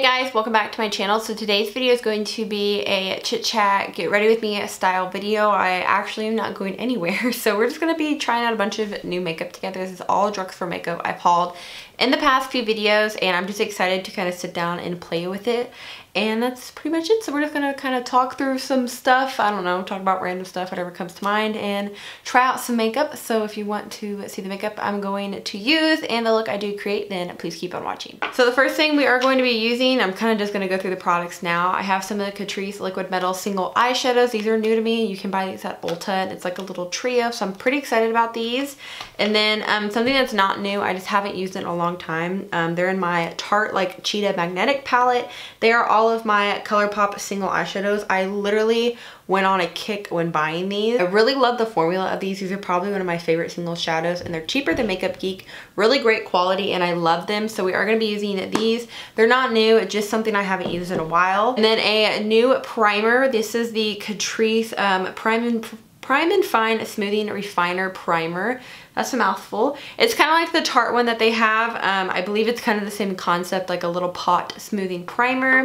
guys, welcome back to my channel. So today's video is going to be a chit chat, get ready with me style video. I actually am not going anywhere. So we're just going to be trying out a bunch of new makeup together. This is all drugstore makeup I've hauled in the past few videos, and I'm just excited to kind of sit down and play with it. And that's pretty much it. So we're just going to kind of talk through some stuff. I don't know, talk about random stuff, whatever comes to mind, and try out some makeup. So if you want to see the makeup I'm going to use and the look I do create, then please keep on watching. So the first thing we are going to be using, I'm kind of just going to go through the products now. I have some of the Catrice Liquid Metal Single Eyeshadows. These are new to me. You can buy these at Ulta, and it's like a little trio. So I'm pretty excited about these. And then something that's not new, I just haven't used it in a long time. They're in my Tarte like Cheetah Magnetic palette. They are all of my Colourpop single eyeshadows. I literally went on a kick when buying these. I really love the formula of these. These are probably one of my favorite single shadows, and they're cheaper than Makeup Geek. Really great quality, and I love them. So we are going to be using these. They're not new, it's just something I haven't used in a while. And then a new primer. This is the Catrice Prime and Fine Smoothing Refiner Primer. That's a mouthful. It's kind of like the Tarte one that they have. I believe it's kind of the same concept, like a little pot smoothing primer.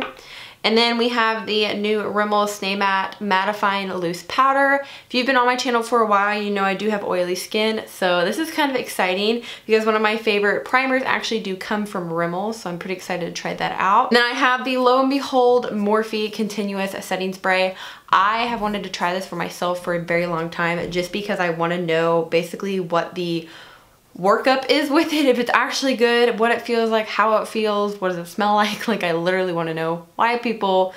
And then we have the new Rimmel Stay Matte Mattifying Loose Powder. If you've been on my channel for a while, you know I do have oily skin. So this is kind of exciting because one of my favorite primers actually do come from Rimmel. So I'm pretty excited to try that out. And then I have the Lo and Behold Morphe Continuous Setting Spray. I have wanted to try this for myself for a very long time just because I want to know basically what the workup is with it, if it's actually good, what it feels like, how it feels, what does it smell like. Like, I literally want to know why people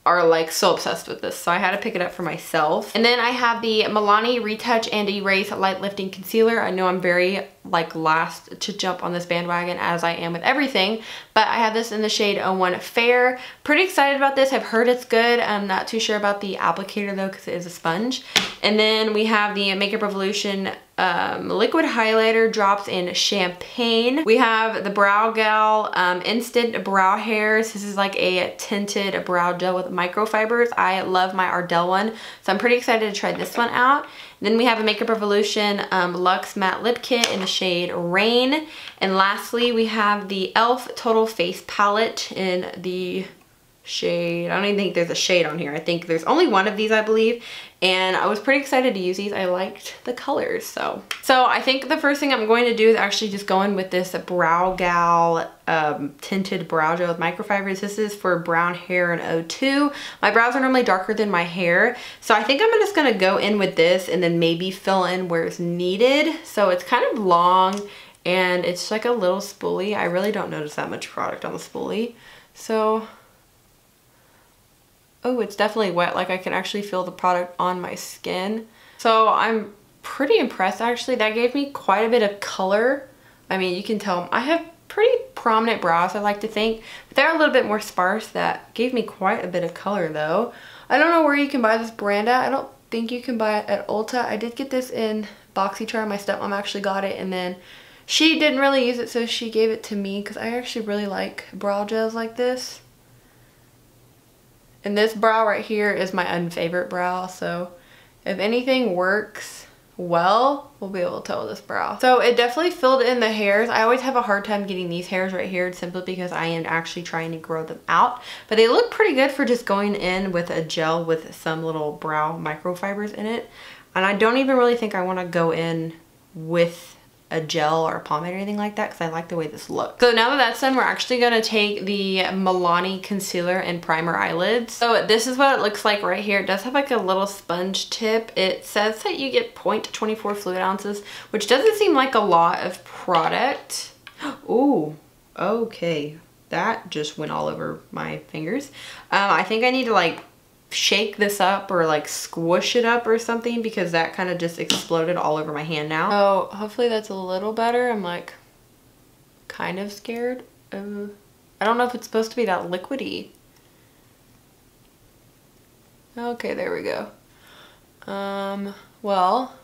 are like so obsessed with this. So I had to pick it up for myself. And then I have the Milani Retouch and Erase Light Lifting Concealer. I know I'm very like last to jump on this bandwagon, as I am with everything, but I have this in the shade 01 Fair. Pretty excited about this. I've heard it's good. I'm not too sure about the applicator though, because it is a sponge. And then we have the Makeup Revolution liquid highlighter drops in Champagne. We have the Brow Gal Instant Brow Hairs. This is like a tinted brow gel with microfibers. I love my Ardell one, so I'm pretty excited to try this one out. And then we have a Makeup Revolution Luxe Matte Lip Kit in the shade Rain. And lastly, we have the e.l.f. Total Face Palette in the shade, I don't even think there's a shade on here. I think there's only one of these, I believe. And I was pretty excited to use these. I liked the colors. So I think the first thing I'm going to do is actually just go in with this Brow Gal tinted brow gel with microfibers. This is for brown hair in 02. My brows are normally darker than my hair, so I think I'm just gonna go in with this and then maybe fill in where it's needed. So it's kind of long and it's like a little spoolie. I really don't notice that much product on the spoolie. So oh, it's definitely wet. Like, I can actually feel the product on my skin. So I'm pretty impressed actually. That gave me quite a bit of color. I mean, you can tell I have pretty prominent brows, I like to think, but they're a little bit more sparse. That gave me quite a bit of color though. I don't know where you can buy this brand at. I don't think you can buy it at Ulta. I did get this in BoxyCharm. My stepmom actually got it, and then she didn't really use it, so she gave it to me because I actually really like brow gels like this. And this brow right here is my unfavorite brow, so if anything works well, we'll be able to tell this brow. So it definitely filled in the hairs. I always have a hard time getting these hairs right here simply because I am actually trying to grow them out. But they look pretty good for just going in with a gel with some little brow microfibers in it. And I don't even really think I want to go in with a gel or a pomade or anything like that because I like the way this looks. So now that that's done, we're actually going to take the Milani concealer and primer eyelids. So this is what it looks like right here. It does have like a little sponge tip. It says that you get 0.24 fluid ounces, which doesn't seem like a lot of product. Ooh, okay. That just went all over my fingers. I think I need to like shake this up or like squish it up or something because that kind of just exploded all over my hand now. Oh, hopefully that's a little better. I'm like kind of scared. I don't know if it's supposed to be that liquidy. Okay, there we go. Well,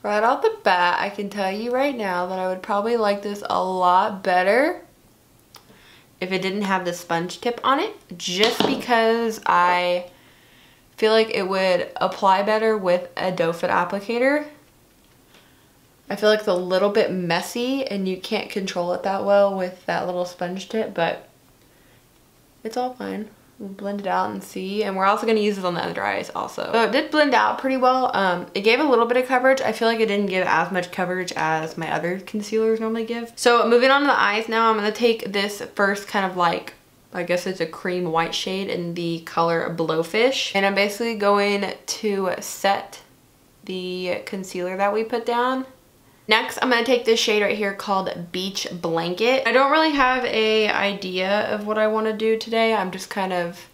right off the bat, I can tell you right now that I would probably like this a lot better if it didn't have the sponge tip on it, just because I feel like it would apply better with a doe foot applicator. I feel like it's a little bit messy and you can't control it that well with that little sponge tip, but it's all fine. We'll blend it out and see. And we're also going to use this on the under eyes also. So it did blend out pretty well. It gave a little bit of coverage. I feel like it didn't give as much coverage as my other concealers normally give. So moving on to the eyes now, I'm going to take this first kind of like, I guess it's a cream white shade in the color Blowfish. And I'm basically going to set the concealer that we put down. Next, I'm going to take this shade right here called Beach Blanket. I don't really have an idea of what I want to do today. I'm just kind of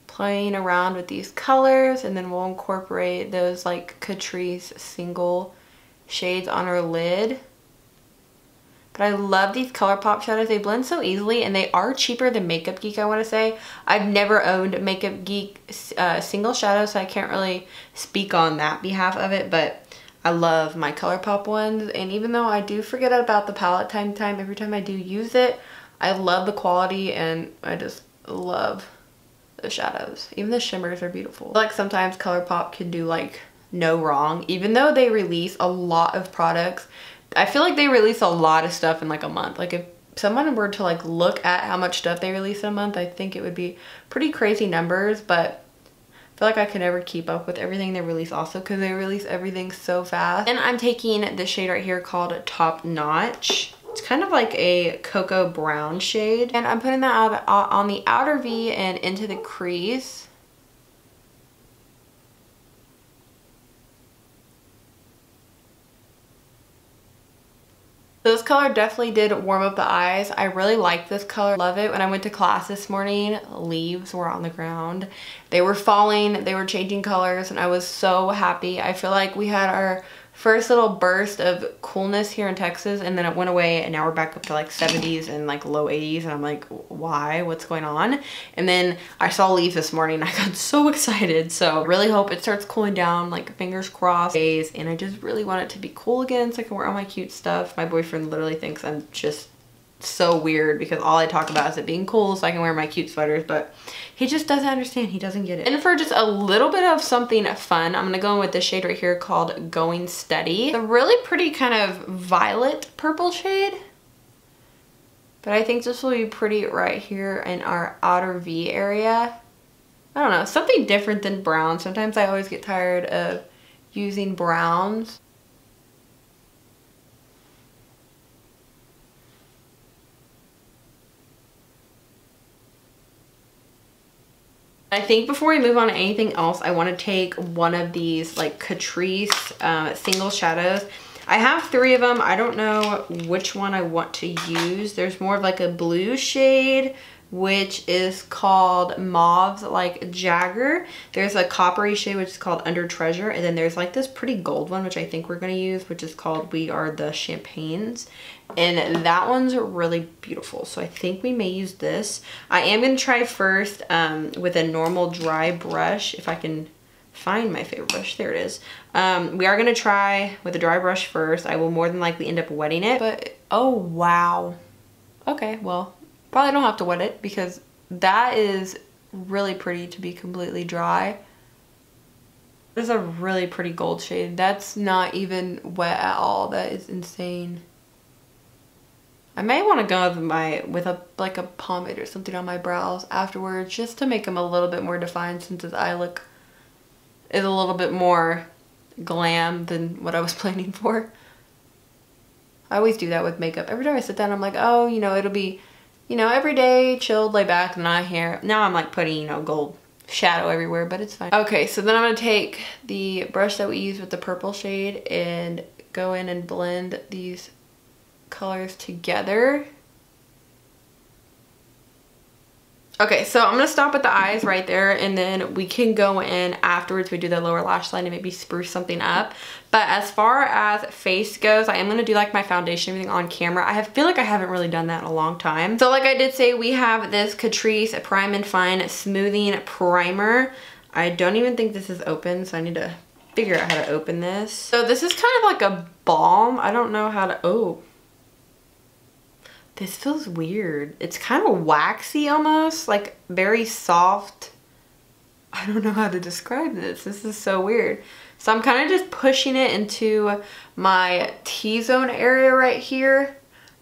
playing around with these colors, and then we'll incorporate those like Catrice single shades on our lid. But I love these Colourpop shadows. They blend so easily, and they are cheaper than Makeup Geek, I want to say. I've never owned Makeup Geek single shadows, so I can't really speak on that behalf of it, but I love my Colourpop ones, and even though I do forget about the palette time every time I do use it, I love the quality and I just love the shadows. Even the shimmers are beautiful. Like sometimes Colourpop can do like no wrong, even though they release a lot of products. I feel like they release a lot of stuff in like a month. Like if someone were to like look at how much stuff they release in a month, I think it would be pretty crazy numbers, but I feel like I could never keep up with everything they release also because they release everything so fast. And I'm taking this shade right here called Top Notch. It's kind of like a cocoa brown shade. And I'm putting that out on the outer V and into the crease. So this color definitely did warm up the eyes. I really like this color. Love it. When I went to class this morning, leaves were on the ground. They were falling, they were changing colors, and I was so happy. I feel like we had our first little burst of coolness here in Texas, and then it went away, and now we're back up to like 70s and like low 80s, and I'm like, why? What's going on? And then I saw leaves this morning. I got so excited. So really hope it starts cooling down, like fingers crossed. And I just really want it to be cool again so I can wear all my cute stuff. My boyfriend literally thinks I'm just so weird because all I talk about is it being cool so I can wear my cute sweaters, but he just doesn't understand. He doesn't get it. And for just a little bit of something fun, I'm gonna go in with this shade right here called Going Steady. It's a really pretty kind of violet purple shade, but I think this will be pretty right here in our outer V area. I don't know, something different than brown. Sometimes I always get tired of using browns. I think before we move on to anything else, I want to take one of these like Catrice single shadows. I have 3 of them. I don't know which one I want to use. There's more of like a blue shade, which is called Mauve like Jagger. There's a coppery shade, which is called Under Treasure. And then there's like this pretty gold one, which I think we're going to use, which is called We Are the Champagnes. And that one's really beautiful. So I think we may use this. I am going to try first with a normal dry brush. If I can find my favorite brush. There it is. We are going to try with a dry brush first. I will more than likely end up wetting it. But, oh, wow. Okay, well, probably don't have to wet it because that is really pretty to be completely dry. This is a really pretty gold shade. That's not even wet at all. That is insane. I may want to go with like a pomade or something on my brows afterwards just to make them a little bit more defined, since his eye look is a little bit more glam than what I was planning for. I always do that with makeup. Every time I sit down, I'm like, oh, you know, it'll be, you know, every day, chilled, laid back, not here. Now I'm like putting, you know, gold shadow everywhere, but it's fine. Okay, so then I'm going to take the brush that we used with the purple shade and go in and blend these colors together. Okay, so I'm gonna stop at the eyes right there, and then we can go in afterwards. We do the lower lash line and maybe spruce something up. But as far as face goes, I am gonna do like my foundation and everything on camera. I feel like I haven't really done that in a long time. So like I did say, we have this Catrice Prime and Fine Smoothing Primer. I don't even think this is open, so I need to figure out how to open this. So this is kind of like a balm. I don't know how to, oh. This feels weird. It's kind of waxy almost, like very soft. I don't know how to describe this. This is so weird. So I'm kind of just pushing it into my T-zone area right here.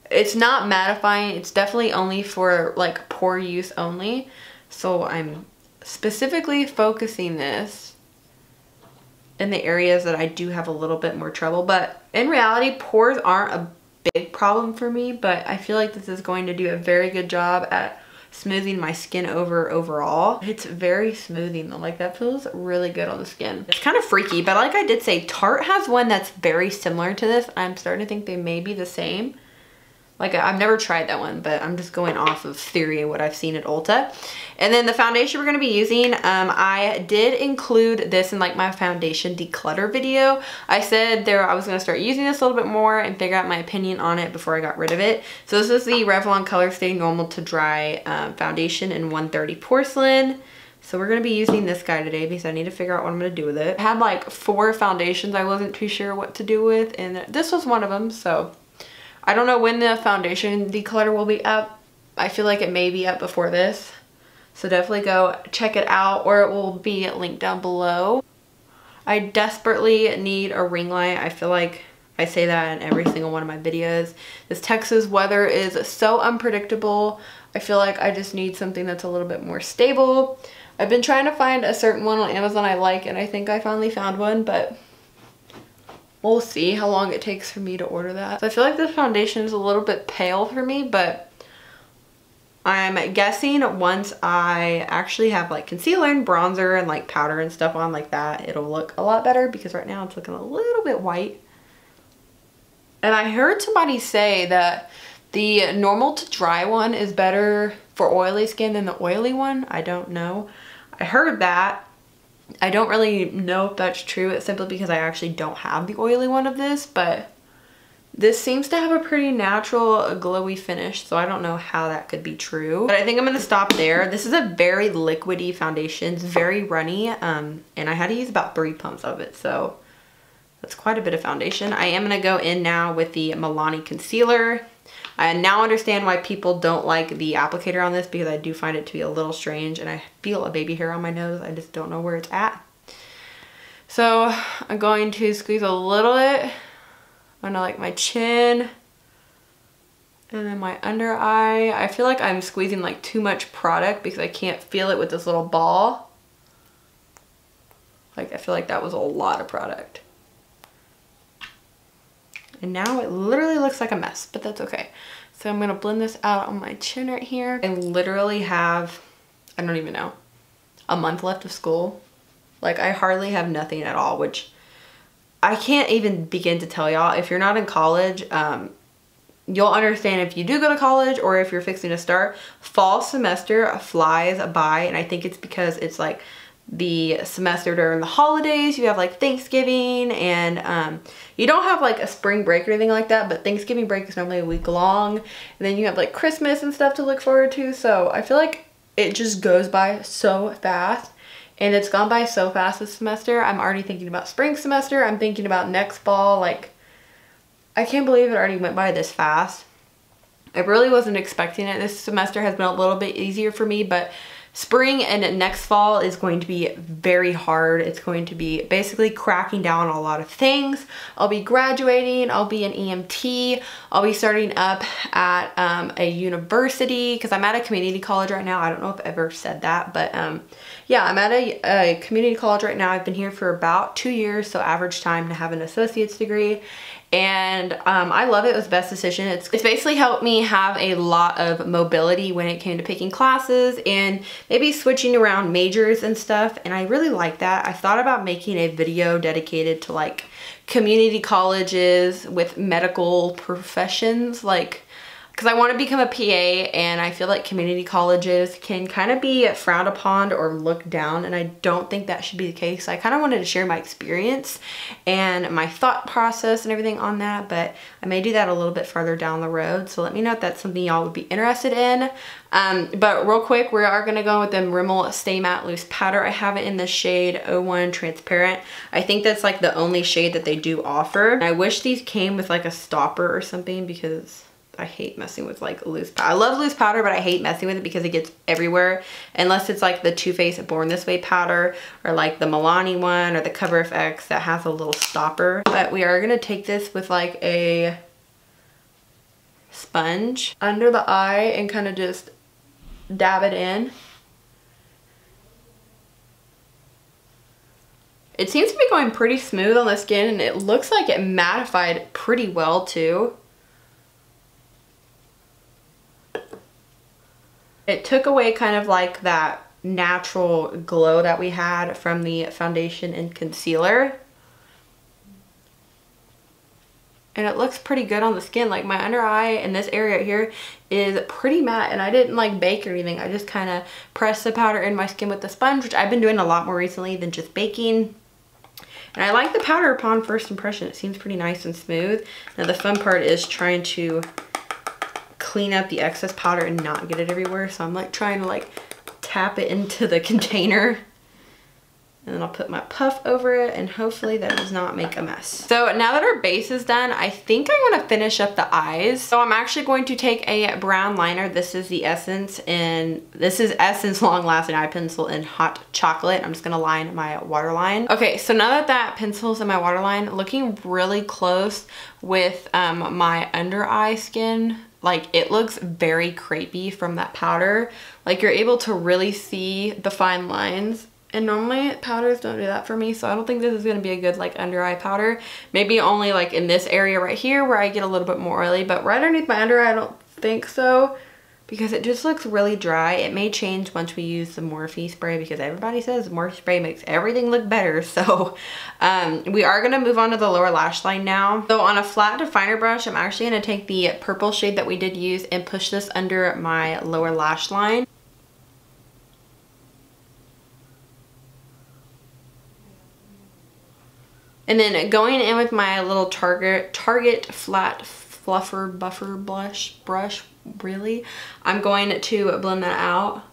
It's not mattifying. It's definitely only for like pore use only. So I'm specifically focusing this in the areas that I do have a little bit more trouble. But in reality, pores aren't a big problem for me, but I feel like this is going to do a very good job at smoothing my skin over overall. It's very smoothing though, like that feels really good on the skin. It's kind of freaky, but like I did say, Tarte has one that's very similar to this. I'm starting to think they may be the same. Like I've never tried that one, but I'm just going off of theory and what I've seen at Ulta. And then the foundation we're going to be using, I did include this in like my foundation declutter video. I said I was going to start using this a little bit more and figure out my opinion on it before I got rid of it. So this is the Revlon Color Stay Normal to Dry foundation in 130 Porcelain. So we're going to be using this guy today because I need to figure out what I'm going to do with it. I had like 4 foundations I wasn't too sure what to do with, and this was one of them. So I don't know when the foundation declutter will be up. I feel like it may be up before this. So definitely go check it out, or it will be linked down below. I desperately need a ring light. I feel like I say that in every single one of my videos. This Texas weather is so unpredictable. I feel like I just need something that's a little bit more stable. I've been trying to find a certain one on Amazon I like, and I think I finally found one, but we'll see how long it takes for me to order that. So I feel like this foundation is a little bit pale for me, but I'm guessing once I actually have like concealer and bronzer and like powder and stuff on like that, it'll look a lot better, because right now it's looking a little bit white. And I heard somebody say that the normal to dry one is better for oily skin than the oily one. I don't know. I heard that. I don't really know if that's true. It's simply because I actually don't have the oily one of this, but this seems to have a pretty natural glowy finish, so I don't know how that could be true. But I think I'm gonna stop there. This is a very liquidy foundation. It's very runny, and I had to use about 3 pumps of it, so that's quite a bit of foundation. I am gonna go in now with the Milani concealer. I now understand why people don't like the applicator on this, because I do find it to be a little strange, and I feel a baby hair on my nose. I just don't know where it's at. So I'm going to squeeze a little bit on like my chin and then my under eye. I feel like I'm squeezing like too much product because I can't feel it with this little ball. Like I feel like that was a lot of product. And now it literally looks like a mess, but that's okay. So I'm gonna blend this out on my chin right here. I literally have, I don't even know, a month left of school. Like I hardly have nothing at all, which I can't even begin to tell y'all. If you're not in college, you'll understand if you do go to college or if you're fixing to start. Fall semester flies by, and I think it's because it's like the semester during the holidays. You have like Thanksgiving, and you don't have like a spring break or anything like that, but Thanksgiving break is normally a week long, and then you have like Christmas and stuff to look forward to. So I feel like it just goes by so fast, and it's gone by so fast this semester. I'm already thinking about spring semester. I'm thinking about next fall. Like I can't believe it already went by this fast. I really wasn't expecting it. This semester has been a little bit easier for me, but spring and next fall is going to be very hard. It's going to be basically cracking down on a lot of things. I'll be graduating, I'll be an EMT, I'll be starting up at a university, because I'm at a community college right now. I don't know if I've ever said that, but yeah, I'm at a community college right now. I've been here for about 2 years, so average time to have an associate's degree. And I love it. It was the best decision. It's basically helped me have a lot of mobility when it came to picking classes and maybe switching around majors and stuff. And I really like that. I thought about making a video dedicated to like community colleges with medical professions, like, because I want to become a PA, and I feel like community colleges can kind of be frowned upon or looked down, and I don't think that should be the case. I kind of wanted to share my experience and my thought process and everything on that, but I may do that a little bit farther down the road, so let me know if that's something y'all would be interested in. But real quick, we are going to go with the Rimmel Stay Matte Loose Powder. I have it in the shade 01 Transparent. I think that's like the only shade that they do offer. I wish these came with like a stopper or something, because I hate messing with like loose powder. I love loose powder, but I hate messing with it because it gets everywhere. Unless it's like the Too Faced Born This Way powder or like the Milani one or the Cover FX that has a little stopper. But we are gonna take this with like a sponge under the eye and kind of just dab it in. It seems to be going pretty smooth on the skin, and it looks like it mattified pretty well too. It took away kind of like that natural glow that we had from the foundation and concealer. And it looks pretty good on the skin. Like my under eye and this area here is pretty matte, and I didn't like bake or anything. I just kind of pressed the powder in my skin with the sponge, which I've been doing a lot more recently than just baking. And I like the powder upon first impression. It seems pretty nice and smooth. Now the fun part is trying to clean up the excess powder and not get it everywhere. So I'm like trying to like tap it into the container. And then I'll put my puff over it, and hopefully that does not make a mess. So now that our base is done, I think I want to finish up the eyes. So I'm actually going to take a brown liner. This is the Essence, and this is Essence Long Lasting Eye Pencil in Hot Chocolate. I'm just going to line my waterline. Okay, so now that that pencil's in my waterline, looking really close with my under eye skin. Like it looks very crepey from that powder. Like you're able to really see the fine lines. And normally powders don't do that for me, so I don't think this is going to be a good like under eye powder. Maybe only like in this area right here where I get a little bit more oily, but right underneath my under eye I don't think so, because it just looks really dry. It may change once we use the Morphe spray, because everybody says Morphe spray makes everything look better. So we are going to move on to the lower lash line now. So on a flat definer brush, I'm actually going to take the purple shade that we did use and push this under my lower lash line. And then going in with my little Target flat fluffer buffer brush, really, I'm going to blend that out.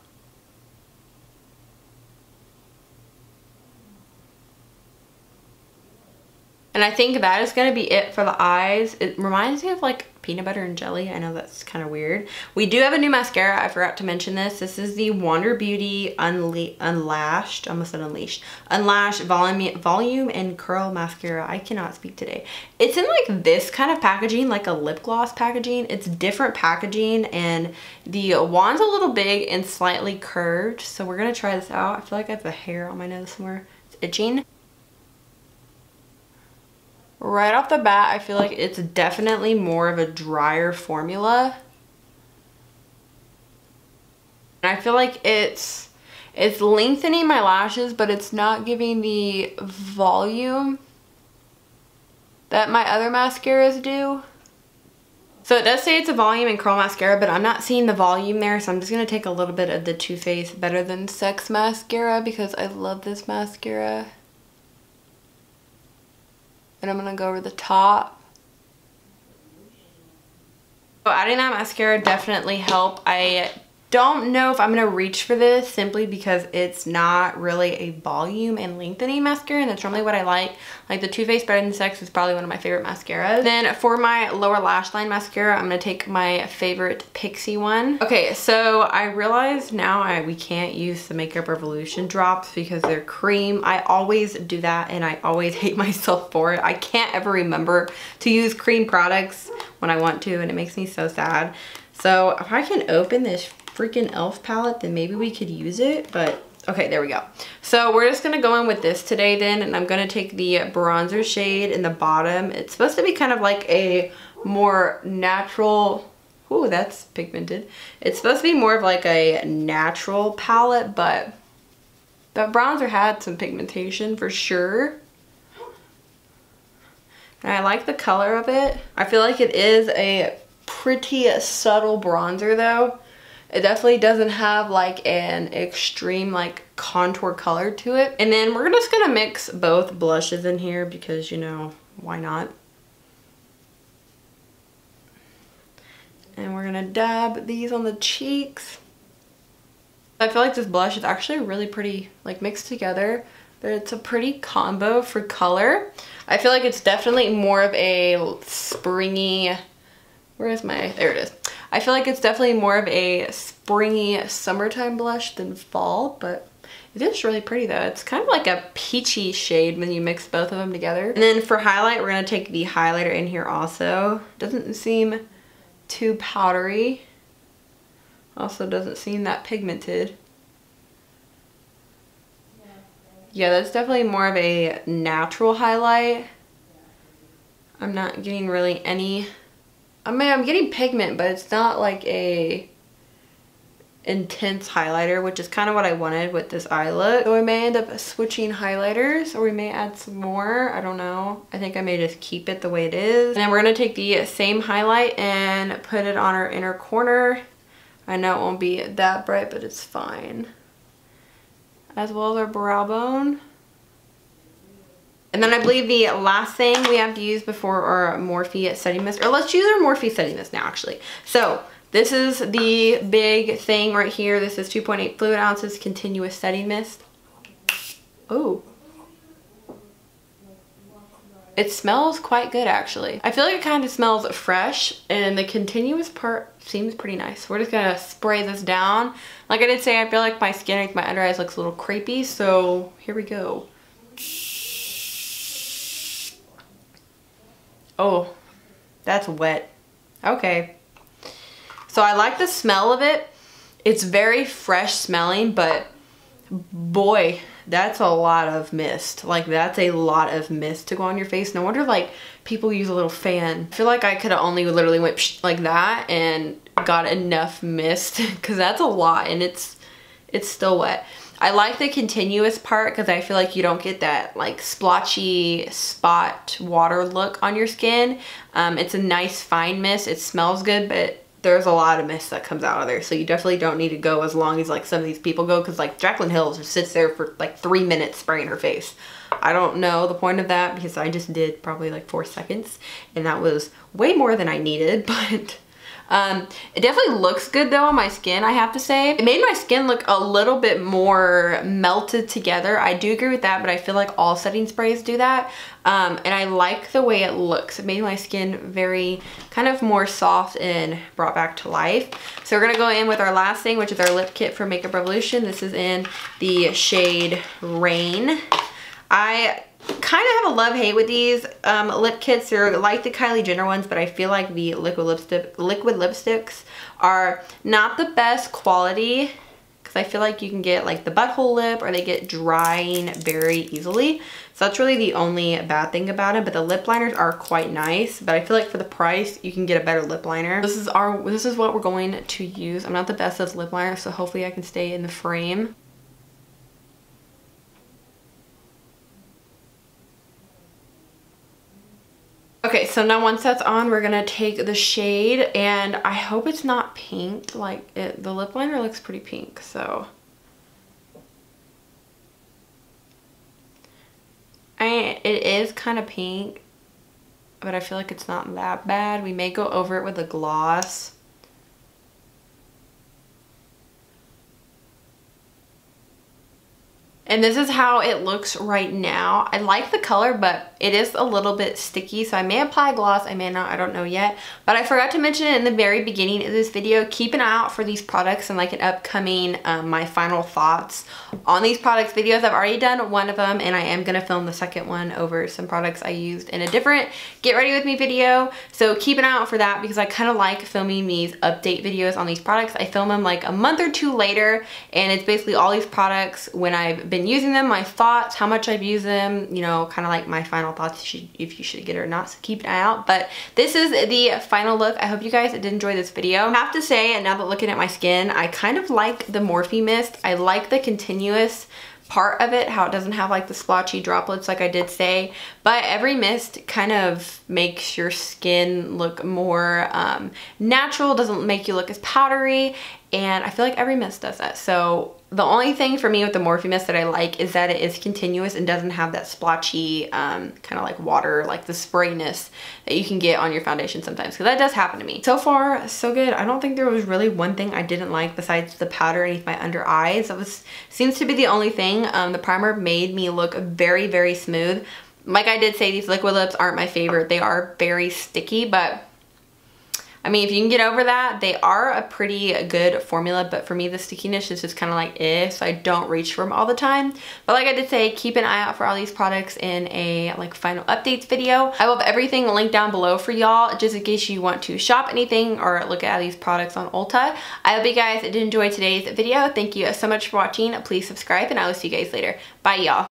And I think that is going to be it for the eyes. It reminds me of like peanut butter and jelly. I know that's kind of weird. We do have a new mascara. I forgot to mention this. This is the Wander Beauty Unlashed, almost said Unleashed, Unlashed Volume and Curl Mascara. I cannot speak today. It's in like this kind of packaging, like a lip gloss packaging. It's different packaging, and the wand's a little big and slightly curved. So we're going to try this out. I feel like I have a hair on my nose somewhere. It's itching. Right off the bat, I feel like it's definitely more of a drier formula. And I feel like it's lengthening my lashes, but it's not giving the volume that my other mascaras do. So it does say it's a volume and curl mascara, but I'm not seeing the volume there, so I'm just going to take a little bit of the Too Faced Better Than Sex mascara, because I love this mascara. And I'm going to go over the top. So adding that mascara definitely helped. I don't know if I'm going to reach for this, simply because it's not really a volume and lengthening mascara, and that's normally what I like. Like the Too Faced Better Than Sex is probably one of my favorite mascaras. Then for my lower lash line mascara, I'm going to take my favorite Pixie one. Okay, so I realize now we can't use the Makeup Revolution drops because they're cream. I always do that, and I always hate myself for it. I can't ever remember to use cream products when I want to, and it makes me so sad. So if I can open this freaking e.l.f. palette, then maybe we could use it. But okay, there we go. So we're just gonna go in with this today then, and I'm gonna take the bronzer shade in the bottom. It's supposed to be kind of like a more natural, ooh, that's pigmented. It's supposed to be more of like a natural palette, but the bronzer had some pigmentation for sure. And I like the color of it. I feel like it is a pretty subtle bronzer though. It definitely doesn't have like an extreme like contour color to it. And then we're just gonna mix both blushes in here because, you know, why not? And we're gonna dab these on the cheeks. I feel like this blush is actually really pretty, like mixed together. It's a pretty combo for color. I feel like it's definitely more of a springy Where is my, there it is. I feel like it's definitely more of a springy summertime blush than fall, but it is really pretty though. It's kind of like a peachy shade when you mix both of them together. And then for highlight, we're gonna take the highlighter in here also. Doesn't seem too powdery. Also doesn't seem that pigmented. Yeah, that's definitely more of a natural highlight. I'm not getting really any, I mean, I'm getting pigment, but it's not like a intense highlighter, which is kind of what I wanted with this eye look. So we may end up switching highlighters, or we may add some more. I don't know. I think I may just keep it the way it is. And then we're going to take the same highlight and put it on our inner corner. I know it won't be that bright, but it's fine. As well as our brow bone. And then I believe the last thing we have to use before our Morphe setting mist, or let's use our Morphe setting mist now actually. So this is the big thing right here. This is 2.8 fluid ounces continuous setting mist. Oh. It smells quite good actually. I feel like it kind of smells fresh, and the continuous part seems pretty nice. We're just gonna spray this down. Like I did say, I feel like my skin, like my under eyes looks a little crepey, so here we go. Oh, that's wet. Okay. So I like the smell of it. It's very fresh smelling, but boy, that's a lot of mist. Like that's a lot of mist to go on your face. No wonder like people use a little fan. I feel like I could have only literally went psh like that and got enough mist, because that's a lot, and it's still wet. I like the continuous part because I feel like you don't get that like splotchy spot water look on your skin. It's a nice fine mist. It smells good, but there's a lot of mist that comes out of there, so you definitely don't need to go as long as like some of these people go, because like Jaclyn Hill just sits there for like 3 minutes spraying her face. I don't know the point of that, because I just did probably like 4 seconds, and that was way more than I needed. But it definitely looks good though on my skin, I have to say. It made my skin look a little bit more melted together. I do agree with that, but I feel like all setting sprays do that. And I like the way it looks. It made my skin very kind of more soft and brought back to life. So we're gonna go in with our last thing, which is our lip kit from Makeup Revolution. This is in the shade Rain. I kind of have a love-hate with these lip kits. They're like the Kylie Jenner ones, but I feel like the liquid lipsticks are not the best quality, because I feel like you can get like the butthole lip, or they get drying very easily. So that's really the only bad thing about it. But the lip liners are quite nice, but I feel like for the price you can get a better lip liner. This is what we're going to use. I'm not the best at lip liner, so hopefully I can stay in the frame. Okay, so now once that's on, we're gonna take the shade, and I hope it's not pink. Like the lip liner looks pretty pink, so. It is kind of pink, but I feel like it's not that bad. We may go over it with a gloss. And this is how it looks right now. I like the color, but it is a little bit sticky, so I may apply gloss, I may not, I don't know yet. But I forgot to mention it in the very beginning of this video. Keep an eye out for these products and like an upcoming my final thoughts on these products videos. I've already done one of them, and I am gonna film the second one over some products I used in a different Get Ready With Me video. So keep an eye out for that, because I kind of like filming these update videos on these products. I film them like a month or two later, and it's basically all these products when I've been using them, my thoughts, how much I've used them, you know, kind of like my final thoughts if you should get it or not. So keep an eye out. But this is the final look. I hope you guys did enjoy this video. I have to say, and now that looking at my skin, I kind of like the Morphe mist. I like the continuous part of it, how it doesn't have like the splotchy droplets like I did say, but every mist kind of makes your skin look more natural, doesn't make you look as powdery, and I feel like every mist does that. So the only thing for me with the Morphe mist that I like is that it is continuous and doesn't have that splotchy kind of like water, like the sprayness that you can get on your foundation sometimes, because that does happen to me. So far, so good. I don't think there was really one thing I didn't like besides the powder underneath my under eyes. That seems to be the only thing. The primer made me look very, very smooth. Like I did say, these liquid lips aren't my favorite. They are very sticky, but I mean, if you can get over that, they are a pretty good formula, but for me, the stickiness is just kind of like so I don't reach for them all the time. But like I did say, keep an eye out for all these products in a like final updates video. I will have everything linked down below for y'all, just in case you want to shop anything or look at these products on Ulta. I hope you guys did enjoy today's video. Thank you so much for watching. Please subscribe, and I will see you guys later. Bye, y'all.